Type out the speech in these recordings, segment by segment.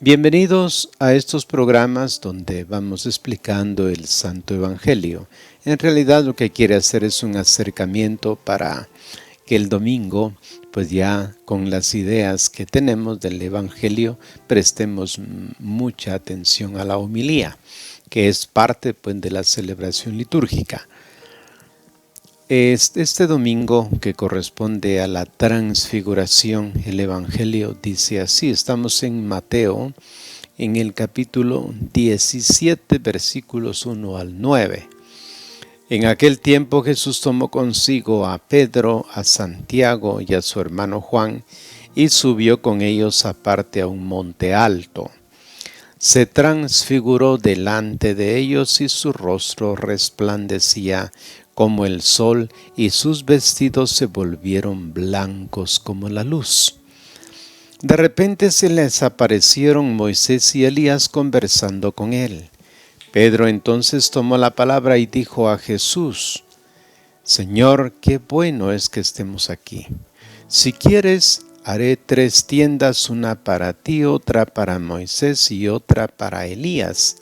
Bienvenidos a estos programas donde vamos explicando el Santo Evangelio. En realidad lo que quiere hacer es un acercamiento para que el domingo, pues ya con las ideas que tenemos del Evangelio, prestemos mucha atención a la homilía, que es parte pues, de la celebración litúrgica. Este domingo que corresponde a la transfiguración, el Evangelio dice así, estamos en Mateo, en el capítulo 17, versículos 1 al 9. En aquel tiempo Jesús tomó consigo a Pedro, a Santiago y a su hermano Juan, y subió con ellos aparte a un monte alto. Se transfiguró delante de ellos y su rostro resplandecía como el sol, y sus vestidos se volvieron blancos como la luz. De repente se les aparecieron Moisés y Elías conversando con él. Pedro entonces tomó la palabra y dijo a Jesús: Señor, qué bueno es que estemos aquí. Si quieres, haré 3 tiendas, una para ti, otra para Moisés y otra para Elías.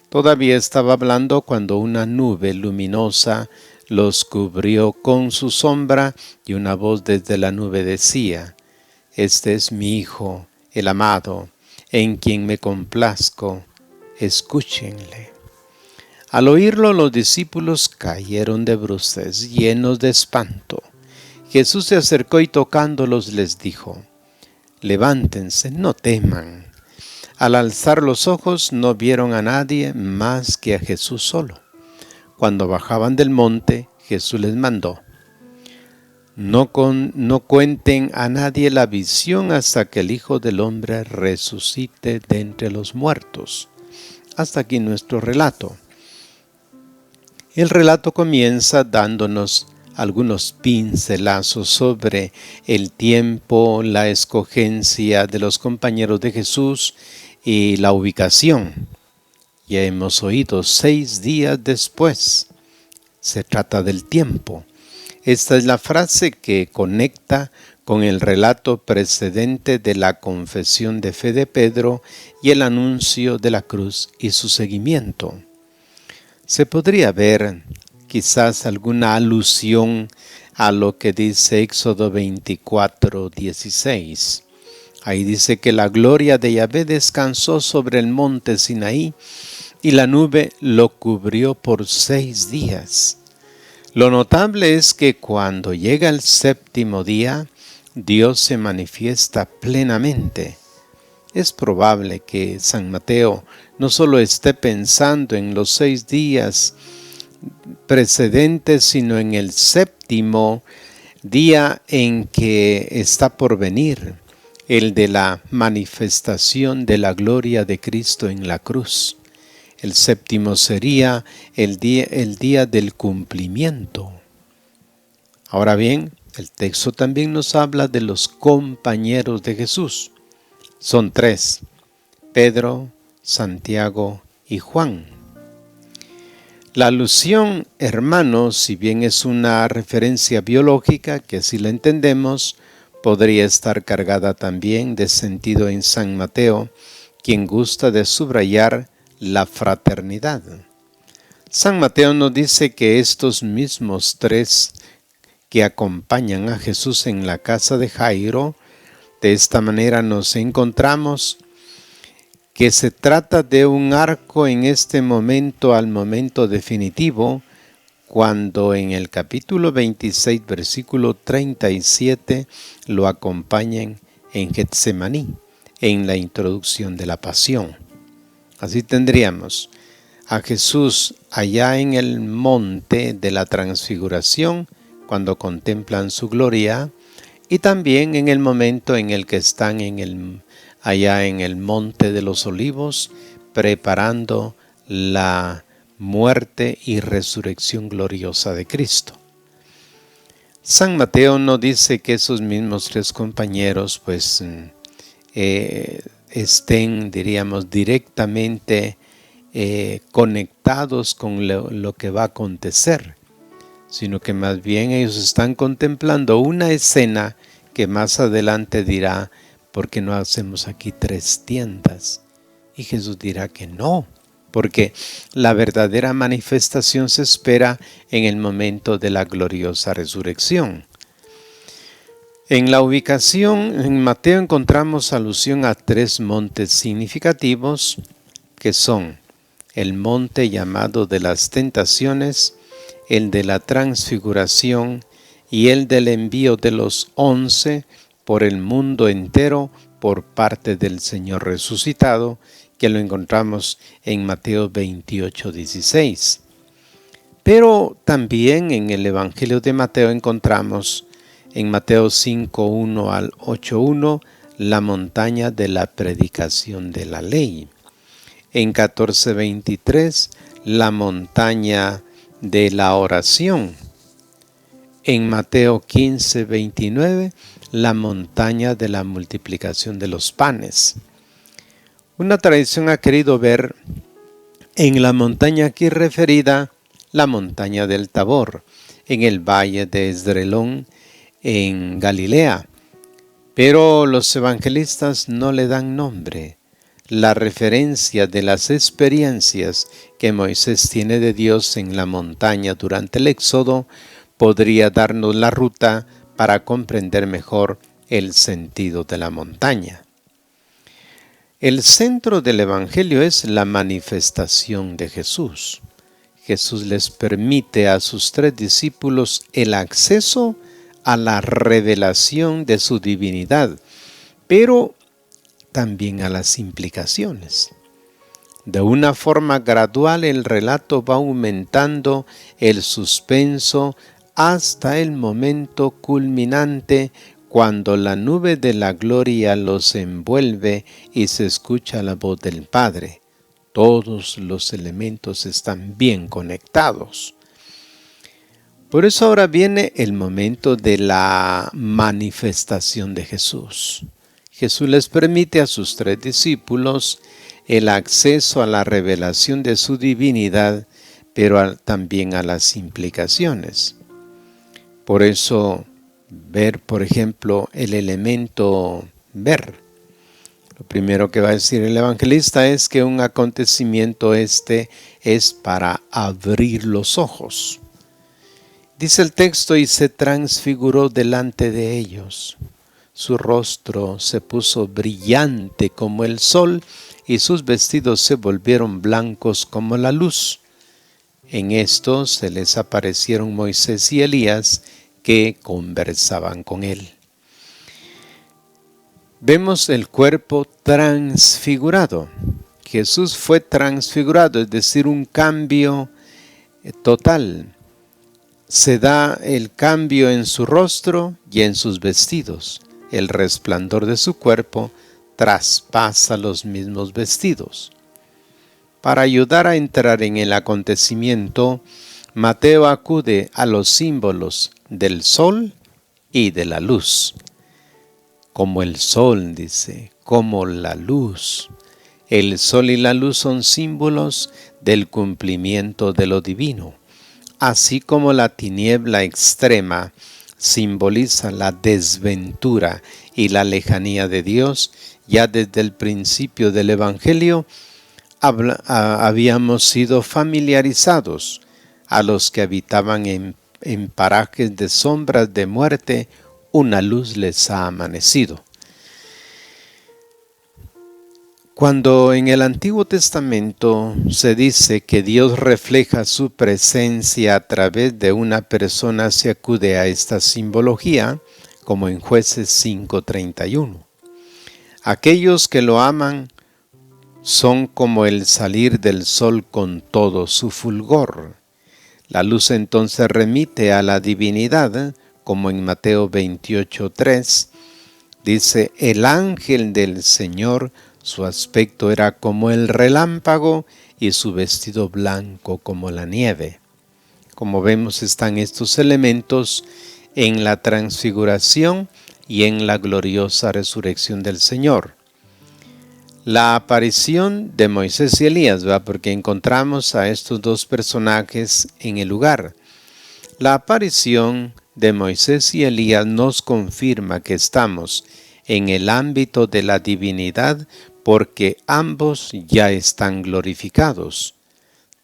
Todavía estaba hablando cuando una nube luminosa los cubrió con su sombra y una voz desde la nube decía: Este es mi Hijo, el amado, en quien me complazco, escúchenle. Al oírlo, los discípulos cayeron de bruces, llenos de espanto. Jesús se acercó y tocándolos les dijo: Levántense, no teman. Al alzar los ojos no vieron a nadie más que a Jesús solo. Cuando bajaban del monte, Jesús les mandó: No cuenten a nadie la visión hasta que el Hijo del Hombre resucite de entre los muertos. Hasta aquí nuestro relato. El relato comienza dándonos algunos pincelazos sobre el tiempo, la escogencia de los compañeros de Jesús y la ubicación. Ya hemos oído 6 días después. Se trata del tiempo. Esta es la frase que conecta con el relato precedente de la confesión de fe de Pedro y el anuncio de la cruz y su seguimiento. Se podría ver quizás alguna alusión a lo que dice Éxodo 24:16. Ahí dice que la gloria de Yahvé descansó sobre el monte Sinaí y la nube lo cubrió por 6 días. Lo notable es que cuando llega el 7º día, Dios se manifiesta plenamente. Es probable que San Mateo no solo esté pensando en los 6 días precedentes, sino en el 7º día en que está por venir, el de la manifestación de la gloria de Cristo en la cruz. El 7º sería el día del cumplimiento. Ahora bien, el texto también nos habla de los compañeros de Jesús. Son 3, Pedro, Santiago y Juan. La alusión hermano, si bien es una referencia biológica, que así la entendemos, podría estar cargada también de sentido en San Mateo, quien gusta de subrayar la fraternidad. San Mateo nos dice que estos mismos 3 que acompañan a Jesús en la casa de Jairo, de esta manera nos encontramos que se trata de un arco en este momento al momento definitivo, cuando en el capítulo 26, versículo 37, lo acompañan en Getsemaní, en la introducción de la pasión. Así tendríamos a Jesús allá en el monte de la transfiguración, cuando contemplan su gloria, y también en el momento en el que están allá en el monte de los olivos, preparando la muerte y resurrección gloriosa de Cristo. San Mateo nos dice que esos mismos 3 compañeros pues estén, diríamos, directamente conectados con lo que va a acontecer, sino que más bien ellos están contemplando una escena que más adelante dirá ¿por qué no hacemos aquí 3 tiendas? Y Jesús dirá que no, porque la verdadera manifestación se espera en el momento de la gloriosa resurrección. En la ubicación en Mateo encontramos alusión a 3 montes significativos, que son el monte llamado de las tentaciones, el de la transfiguración y el del envío de los 11 por el mundo entero por parte del Señor resucitado, que lo encontramos en Mateo 28:16. Pero también en el Evangelio de Mateo encontramos en Mateo 5:1 al 8:1 la montaña de la predicación de la ley. En 14:23 la montaña de la oración. En Mateo 15:29 la montaña de la multiplicación de los panes. Una tradición ha querido ver en la montaña aquí referida la montaña del Tabor, en el valle de Esdrelón, en Galilea, pero los evangelistas no le dan nombre. La referencia de las experiencias que Moisés tiene de Dios en la montaña durante el Éxodo podría darnos la ruta para comprender mejor el sentido de la montaña. El centro del Evangelio es la manifestación de Jesús. Jesús les permite a sus 3 discípulos el acceso a la revelación de su divinidad, pero también a las implicaciones. De una forma gradual el relato va aumentando el suspenso hasta el momento culminante, cuando la nube de la gloria los envuelve y se escucha la voz del Padre. Todos los elementos están bien conectados. Por eso ahora viene el momento de la manifestación de Jesús. Jesús les permite a sus 3 discípulos el acceso a la revelación de su divinidad, pero también a las implicaciones. Por eso, ver, por ejemplo, el elemento ver. Lo primero que va a decir el evangelista es que un acontecimiento es para abrir los ojos. Dice el texto, y se transfiguró delante de ellos. Su rostro se puso brillante como el sol y sus vestidos se volvieron blancos como la luz. En esto se les aparecieron Moisés y Elías, que conversaban con él. Vemos el cuerpo transfigurado. Jesús fue transfigurado, es decir, un cambio total. Se da el cambio en su rostro y en sus vestidos. El resplandor de su cuerpo traspasa los mismos vestidos. Para ayudar a entrar en el acontecimiento, Mateo acude a los símbolos del sol y de la luz. Como el sol, dice, como la luz. El sol y la luz son símbolos del cumplimiento de lo divino, así como la tiniebla extrema simboliza la desventura y la lejanía de Dios. Ya desde el principio del Evangelio habíamos sido familiarizados. A los que habitaban en parajes de sombras de muerte, una luz les ha amanecido. Cuando en el Antiguo Testamento se dice que Dios refleja su presencia a través de una persona, se acude a esta simbología, como en Jueces 5:31. Aquellos que lo aman son como el salir del sol con todo su fulgor. La luz entonces remite a la divinidad, como en Mateo 28:3, dice, el ángel del Señor, su aspecto era como el relámpago y su vestido blanco como la nieve. Como vemos, están estos elementos en la transfiguración y en la gloriosa resurrección del Señor. La aparición de Moisés y Elías, porque encontramos a estos 2 personajes en el lugar. La aparición de Moisés y Elías nos confirma que estamos en el ámbito de la divinidad, porque ambos ya están glorificados.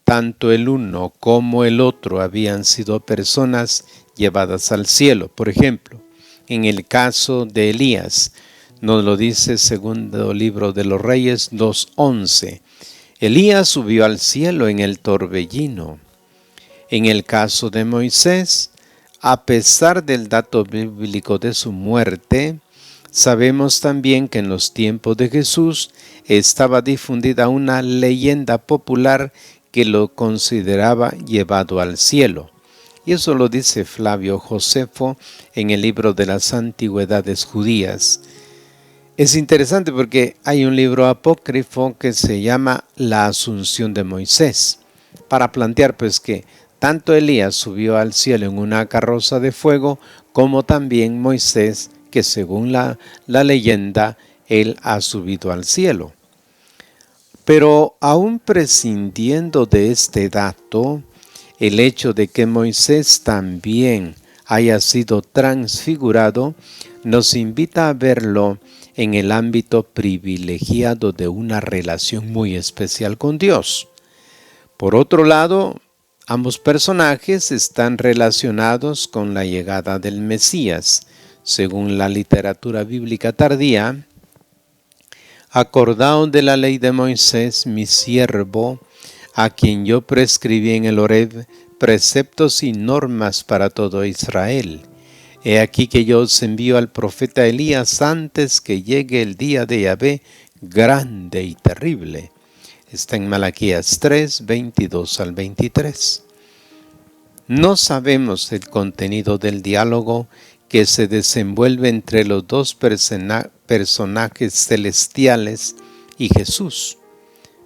Tanto el uno como el otro habían sido personas llevadas al cielo. Por ejemplo, en el caso de Elías, nos lo dice segundo libro de los Reyes 2:11. Elías subió al cielo en el torbellino. En el caso de Moisés, a pesar del dato bíblico de su muerte, sabemos también que en los tiempos de Jesús estaba difundida una leyenda popular que lo consideraba llevado al cielo. Y eso lo dice Flavio Josefo en el libro de las Antigüedades Judías. Es interesante porque hay un libro apócrifo que se llama La Asunción de Moisés, para plantear pues que tanto Elías subió al cielo en una carroza de fuego, como también Moisés, que según la leyenda, él ha subido al cielo. Pero aún prescindiendo de este dato, el hecho de que Moisés también haya sido transfigurado nos invita a verlo en el ámbito privilegiado de una relación muy especial con Dios. Por otro lado, ambos personajes están relacionados con la llegada del Mesías. Según la literatura bíblica tardía, acordaos de la ley de Moisés, mi siervo, a quien yo prescribí en el Horeb preceptos y normas para todo Israel. He aquí que yo os envío al profeta Elías antes que llegue el día de Yahvé grande y terrible. Está en Malaquías 3, 22 al 23. No sabemos el contenido del diálogo que se desenvuelve entre los dos personajes celestiales y Jesús.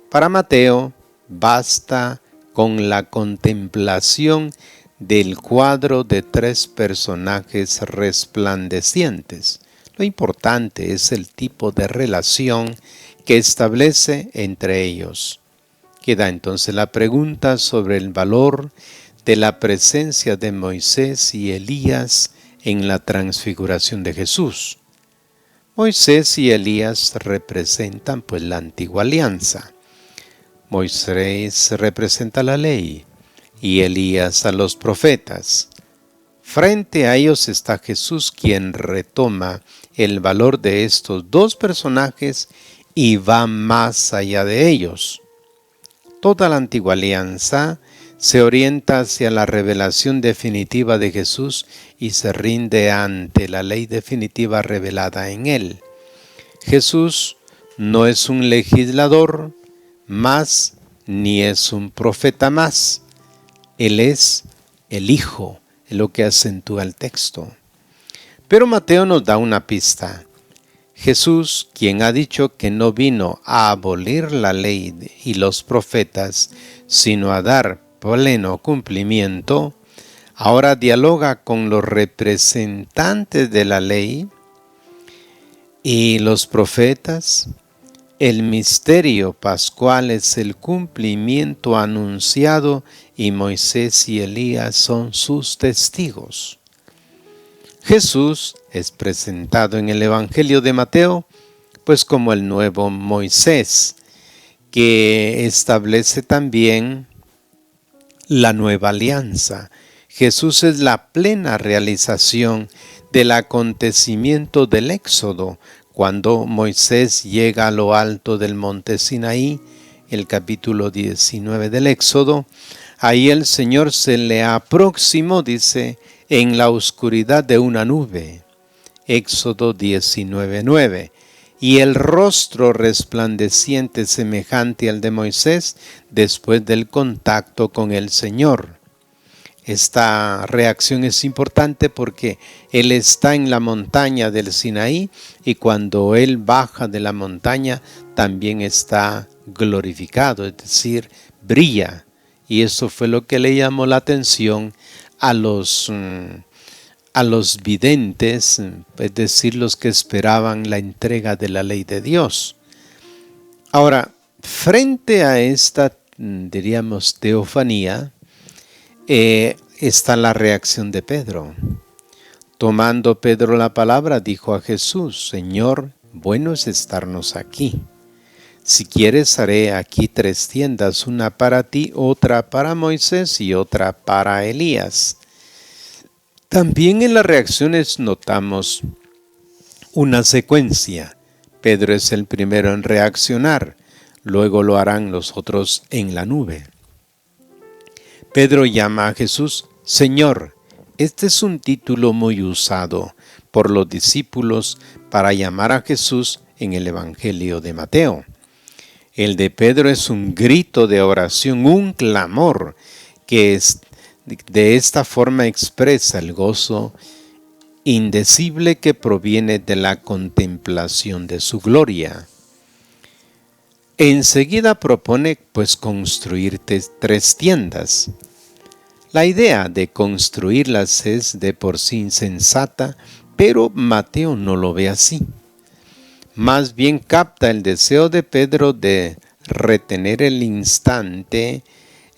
Para Mateo, basta con la contemplación del cuadro de tres personajes resplandecientes. Lo importante es el tipo de relación que establece entre ellos. Queda entonces la pregunta sobre el valor de la presencia de Moisés y Elías en la transfiguración de Jesús. Moisés y Elías representan pues la antigua alianza. Moisés representa la ley y Elías a los profetas. Frente a ellos está Jesús, quien retoma el valor de estos dos personajes y va más allá de ellos. Toda la antigua alianza se orienta hacia la revelación definitiva de Jesús y se rinde ante la ley definitiva revelada en él. Jesús no es un legislador más, ni es un profeta más. Él es el Hijo, es lo que acentúa el texto. Pero Mateo nos da una pista. Jesús, quien ha dicho que no vino a abolir la ley y los profetas, sino a dar pleno cumplimiento, ahora dialoga con los representantes de la ley y los profetas. El misterio pascual es el cumplimiento anunciado y Moisés y Elías son sus testigos. Jesús es presentado en el Evangelio de Mateo pues como el nuevo Moisés, que establece también la nueva alianza. Jesús es la plena realización del acontecimiento del Éxodo, cuando Moisés llega a lo alto del monte Sinaí, el capítulo 19 del Éxodo. Ahí el Señor se le aproximó, dice, en la oscuridad de una nube. Éxodo 19:9. Y el rostro resplandeciente semejante al de Moisés después del contacto con el Señor. Esta reacción es importante porque Él está en la montaña del Sinaí y cuando Él baja de la montaña también está glorificado, es decir, brilla. Y eso fue lo que le llamó la atención a los videntes, es decir, los que esperaban la entrega de la ley de Dios. Ahora, frente a esta, diríamos, teofanía, está la reacción de Pedro. Tomando Pedro la palabra, dijo a Jesús: Señor, bueno es estarnos aquí. Si quieres, haré aquí 3 tiendas, una para ti, otra para Moisés y otra para Elías. También en las reacciones notamos una secuencia. Pedro es el primero en reaccionar, luego lo harán los otros en la nube. Pedro llama a Jesús Señor. Este es un título muy usado por los discípulos para llamar a Jesús en el Evangelio de Mateo. El de Pedro es un grito de oración, un clamor que de esta forma expresa el gozo indecible que proviene de la contemplación de su gloria. Enseguida propone pues construir 3 tiendas. La idea de construirlas es de por sí insensata, pero Mateo no lo ve así. Más bien capta el deseo de Pedro de retener el instante,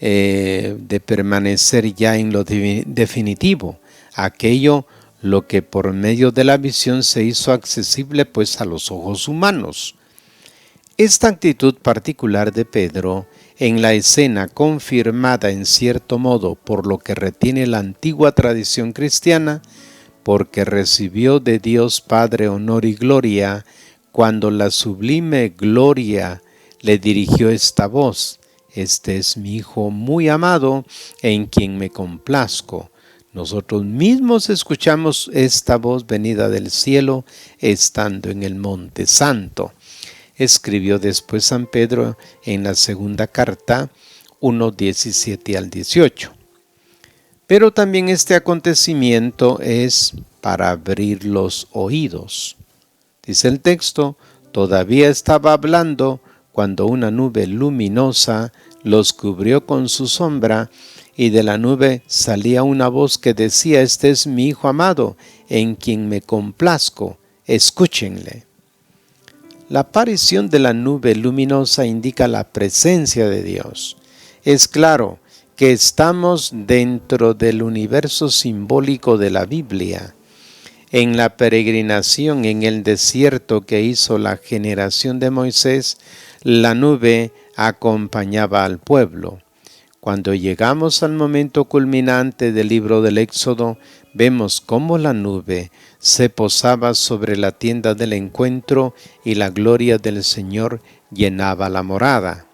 de permanecer ya en lo definitivo, aquello lo que por medio de la visión se hizo accesible pues a los ojos humanos. Esta actitud particular de Pedro en la escena, confirmada en cierto modo por lo que retiene la antigua tradición cristiana, porque recibió de Dios Padre honor y gloria, cuando la sublime gloria le dirigió esta voz: Este es mi Hijo muy amado, en quien me complazco. Nosotros mismos escuchamos esta voz venida del cielo, estando en el Monte Santo. Escribió después San Pedro en la segunda carta 1:17 al 18. Pero también este acontecimiento es para abrir los oídos. Dice el texto: todavía estaba hablando cuando una nube luminosa los cubrió con su sombra, y de la nube salía una voz que decía: Este es mi Hijo amado, en quien me complazco, escúchenle. La aparición de la nube luminosa indica la presencia de Dios. Es claro que estamos dentro del universo simbólico de la Biblia. En la peregrinación en el desierto que hizo la generación de Moisés, la nube acompañaba al pueblo. Cuando llegamos al momento culminante del libro del Éxodo, vemos cómo la nube se posaba sobre la tienda del encuentro y la gloria del Señor llenaba la morada.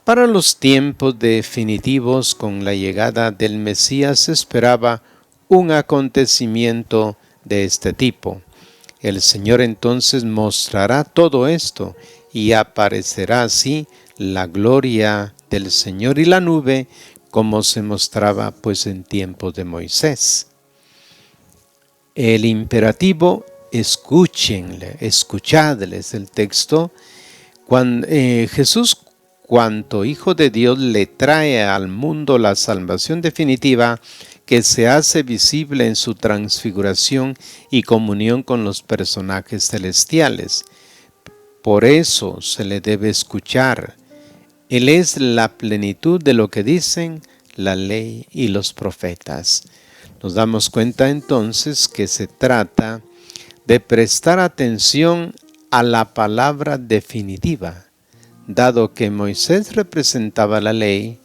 Para los tiempos definitivos, con la llegada del Mesías, se esperaba un acontecimiento de este tipo. El Señor entonces mostrará todo esto y aparecerá así la gloria del Señor y la nube, como se mostraba pues en tiempos de Moisés. El imperativo: escúchenle, escuchadles, el texto. Jesús, cuanto Hijo de Dios, le trae al mundo la salvación definitiva que se hace visible en su transfiguración y comunión con los personajes celestiales. Por eso se le debe escuchar. Él es la plenitud de lo que dicen la ley y los profetas. Nos damos cuenta entonces que se trata de prestar atención a la palabra definitiva. Dado que Moisés representaba la ley,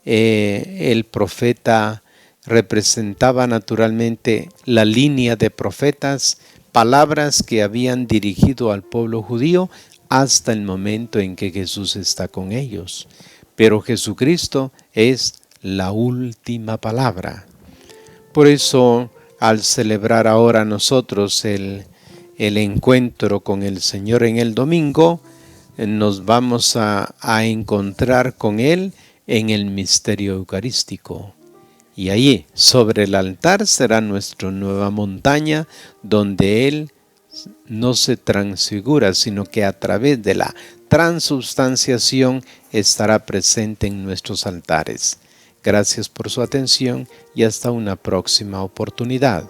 el profeta representaba naturalmente la línea de profetas, palabras que habían dirigido al pueblo judío hasta el momento en que Jesús está con ellos. Pero Jesucristo es la última palabra. Por eso, al celebrar ahora nosotros el encuentro con el Señor en el domingo, nos vamos a encontrar con Él en el misterio eucarístico. Y allí, sobre el altar, será nuestra nueva montaña, donde Él no se transfigura, sino que a través de la transubstanciación estará presente en nuestros altares. Gracias por su atención y hasta una próxima oportunidad.